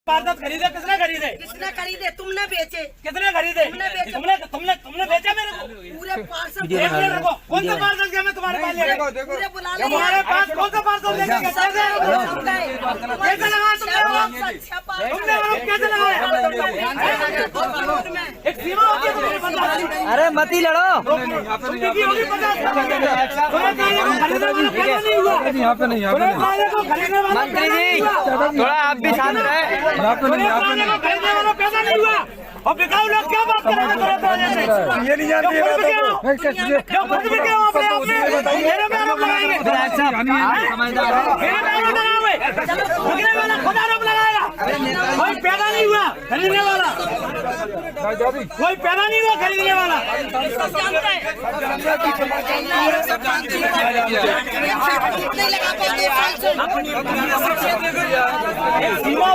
वारदात खरीदे किसने खरीदे? किसने खरीदे? तुमने बेचे। कितने खरीदे? तुमने बेचा मेरे को? पूरे पार्सल कौन सा पार्सल किया मैं तुम्हारे पास लेके? पूरे बुला ले। तुम्हारे पास कौन सा पार्सल लेके गया? कैसे लगाया तुमने? तुमने आरोप कैसे लगाया? एक सीमा होती है तुम्हारे बंदा। अरे मत ही लड़ो। होगी 50। यहाँ पे नहीं मंत्री जी थोड़ा आप भी शांत रहे। खरीदने वाला पैसा नहीं हुआ और बिकाऊ लोग क्या बात कर रहे हैं? ये नहीं जानते जो खुद भी क्या अपने आप में मेरे में आरोप लगाएंगे। मेरे में आरोप लगाओगे। भगने वाला खुद आरोप लगाएगा। कोई पैदा नहीं हुआ खरीदने वाला। कोई पैदा नहीं हुआ खरीदने वाला। नहीं लगा पाते। सीमा